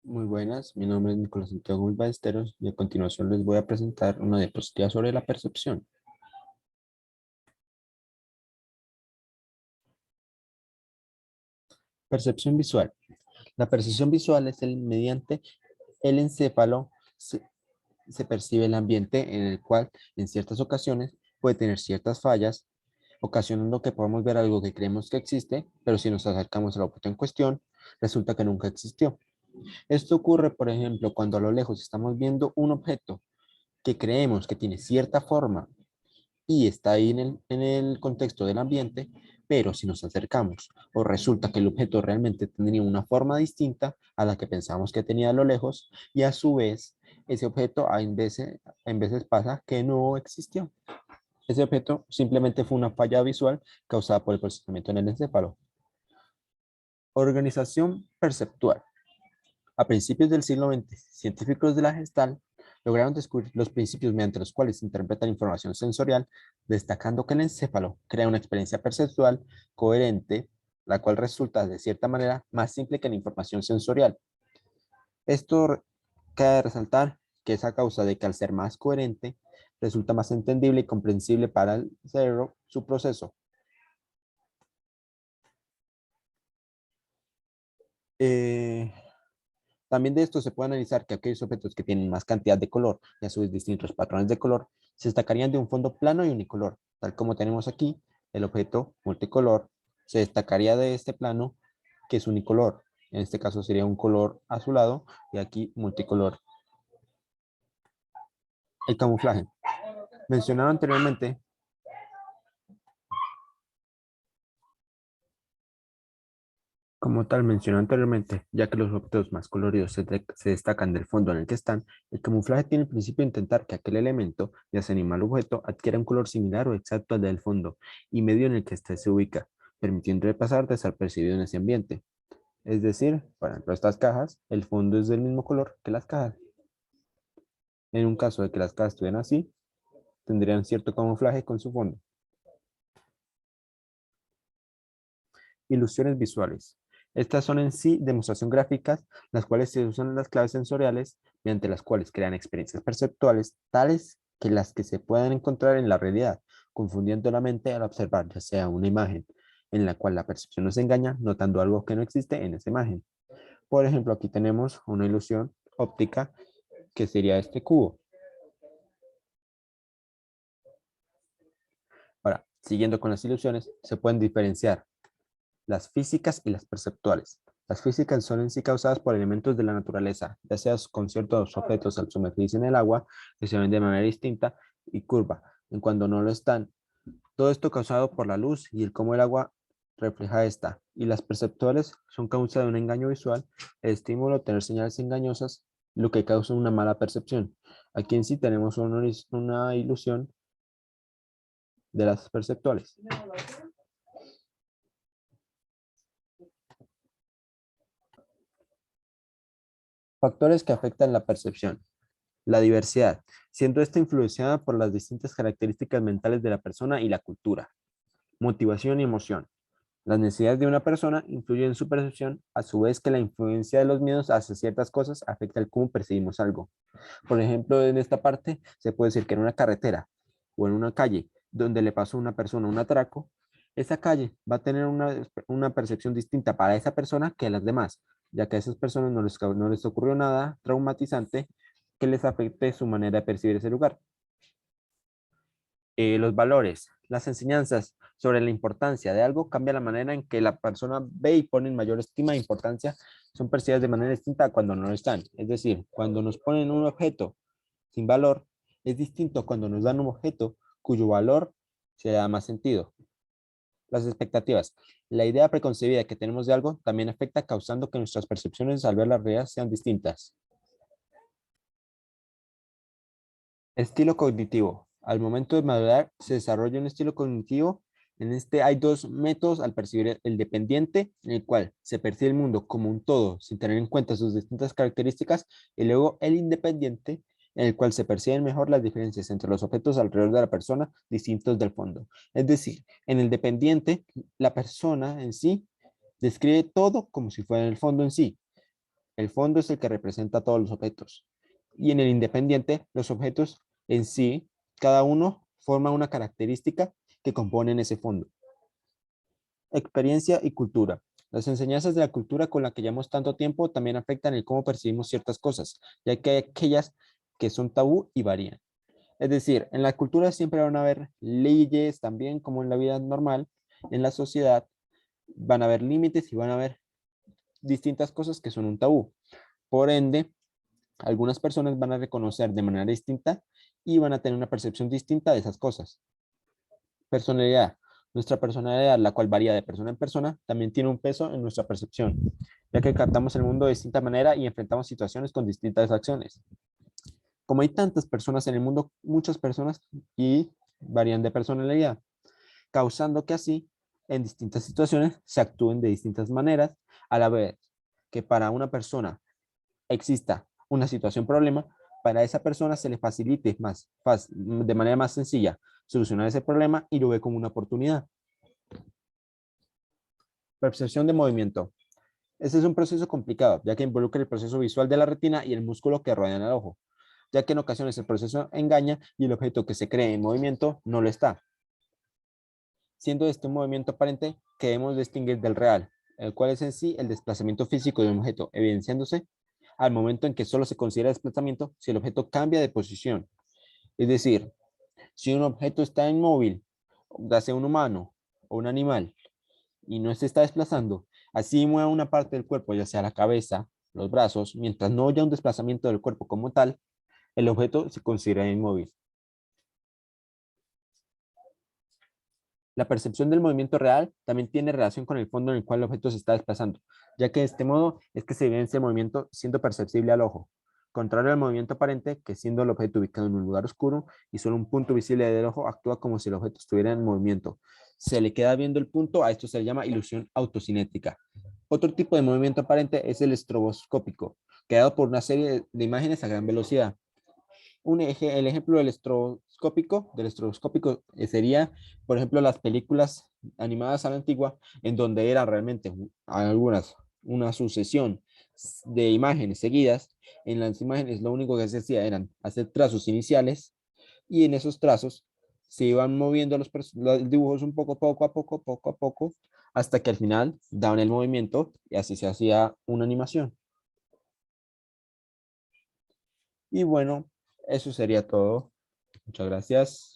Muy buenas, mi nombre es Nicolás Santiago Gómez Ballesteros y a continuación les voy a presentar una diapositiva sobre la percepción. Percepción visual. La percepción visual es mediante el encéfalo se percibe el ambiente en el cual en ciertas ocasiones puede tener ciertas fallas, ocasionando que podamos ver algo que creemos que existe, pero si nos acercamos al objeto en cuestión, resulta que nunca existió. Esto ocurre, por ejemplo, cuando a lo lejos estamos viendo un objeto que creemos que tiene cierta forma y está ahí en el contexto del ambiente, pero si nos acercamos o resulta que el objeto realmente tendría una forma distinta a la que pensamos que tenía a lo lejos y a su vez ese objeto en veces pasa que no existió. Ese objeto simplemente fue una falla visual causada por el procesamiento en el encéfalo. Organización perceptual. A principios del siglo XX, científicos de la Gestalt lograron descubrir los principios mediante los cuales se interpreta la información sensorial, destacando que el encéfalo crea una experiencia perceptual coherente, la cual resulta de cierta manera más simple que la información sensorial. Esto cabe resaltar que es a causa de que al ser más coherente, resulta más entendible y comprensible para el cerebro su proceso. Eh, También de esto se puede analizar que aquellos objetos que tienen más cantidad de color y a su vez distintos patrones de color se destacarían de un fondo plano y unicolor, tal como tenemos aquí. El objeto multicolor se destacaría de este plano que es unicolor. En este caso sería un color azulado y aquí multicolor. El camuflaje. Mencionado anteriormente, como tal mencionado anteriormente, ya que los objetos más coloridos se destacan del fondo en el que están, el camuflaje tiene el principio de intentar que aquel elemento, ya sea animal o objeto, adquiera un color similar o exacto al del fondo y medio en el que éste se ubica, permitiendo pasar desapercibido en ese ambiente. Es decir, por ejemplo, estas cajas, el fondo es del mismo color que las cajas. En un caso de que las cajas estuvieran así, tendrían cierto camuflaje con su fondo. Ilusiones visuales. Estas son en sí demostración gráficas, las cuales se usan las claves sensoriales, mediante las cuales crean experiencias perceptuales tales que las que se puedan encontrar en la realidad, confundiendo la mente al observar ya sea una imagen en la cual la percepción nos engaña, notando algo que no existe en esa imagen. Por ejemplo, aquí tenemos una ilusión óptica que sería este cubo. Ahora, siguiendo con las ilusiones, se pueden diferenciar las físicas y las perceptuales. Las físicas son en sí causadas por elementos de la naturaleza, ya sea con ciertos objetos al sumergirse en el agua, que se ven de manera distinta y curva, en cuando no lo están. Todo esto causado por la luz y el cómo el agua refleja esta. Y las perceptuales son causa de un engaño visual, el estímulo, tener señales engañosas, lo que causa una mala percepción. Aquí en sí tenemos una ilusión de las perceptuales. Factores que afectan la percepción. La diversidad, siendo esta influenciada por las distintas características mentales de la persona y la cultura. Motivación y emoción. Las necesidades de una persona influyen en su percepción, a su vez que la influencia de los miedos hacia ciertas cosas afecta el cómo percibimos algo. Por ejemplo, en esta parte se puede decir que en una carretera o en una calle donde le pasó a una persona un atraco, esa calle va a tener una percepción distinta para esa persona que a las demás, ya que a esas personas no les ocurrió nada traumatizante que les afecte su manera de percibir ese lugar. Los valores, las enseñanzas sobre la importancia de algo cambia la manera en que la persona ve y pone en mayor estima e importancia, son percibidas de manera distinta a cuando no lo están. Es decir, cuando nos ponen un objeto sin valor, es distinto a cuando nos dan un objeto cuyo valor se da más sentido. Las expectativas. La idea preconcebida que tenemos de algo también afecta causando que nuestras percepciones al ver la realidad sean distintas. Estilo cognitivo. Al momento de madurar, se desarrolla un estilo cognitivo. En este hay dos métodos al percibir el dependiente, en el cual se percibe el mundo como un todo, sin tener en cuenta sus distintas características, y luego el independiente, en el cual se perciben mejor las diferencias entre los objetos alrededor de la persona, distintos del fondo. Es decir, en el dependiente, la persona en sí describe todo como si fuera el fondo en sí. El fondo es el que representa a todos los objetos. Y en el independiente, los objetos en sí, cada uno forma una característica que componen ese fondo. Experiencia y cultura. Las enseñanzas de la cultura con la que llevamos tanto tiempo también afectan el cómo percibimos ciertas cosas, ya que hay aquellas que son tabú y varían. Es decir, en la cultura siempre van a haber leyes también como en la vida normal, en la sociedad van a haber límites y van a haber distintas cosas que son un tabú. Por ende, algunas personas van a reconocer de manera distinta y van a tener una percepción distinta de esas cosas. Personalidad. Nuestra personalidad, la cual varía de persona en persona, también tiene un peso en nuestra percepción, ya que captamos el mundo de distinta manera y enfrentamos situaciones con distintas acciones. Como hay tantas personas en el mundo, muchas personas y varían de personalidad, causando que así, en distintas situaciones, se actúen de distintas maneras, a la vez que para una persona exista una situación problema, para esa persona se le facilite de manera más sencilla solucionar ese problema y lo ve como una oportunidad. Percepción de movimiento. Este es un proceso complicado, ya que involucra el proceso visual de la retina y el músculo que rodea el ojo, ya que en ocasiones el proceso engaña y el objeto que se cree en movimiento no lo está, siendo este un movimiento aparente que debemos distinguir del real, el cual es en sí el desplazamiento físico de un objeto, evidenciándose al momento en que solo se considera desplazamiento si el objeto cambia de posición. Es decir, si un objeto está inmóvil, ya sea un humano o un animal, y no se está desplazando, así mueva una parte del cuerpo, ya sea la cabeza, los brazos, mientras no haya un desplazamiento del cuerpo como tal, el objeto se considera inmóvil. La percepción del movimiento real también tiene relación con el fondo en el cual el objeto se está desplazando, ya que de este modo es que se evidencia el movimiento siendo perceptible al ojo, contrario al movimiento aparente, que siendo el objeto ubicado en un lugar oscuro y solo un punto visible del ojo actúa como si el objeto estuviera en movimiento. Se le queda viendo el punto, a esto se le llama ilusión autocinética. Otro tipo de movimiento aparente es el estroboscópico, creado por una serie de imágenes a gran velocidad. El ejemplo del estroboscópico sería, por ejemplo, las películas animadas a la antigua, en donde era realmente una sucesión de imágenes seguidas. En las imágenes lo único que se hacía eran hacer trazos iniciales y en esos trazos se iban moviendo los dibujos un poco a poco, hasta que al final daban el movimiento y así se hacía una animación. Y bueno, eso sería todo. Muchas gracias.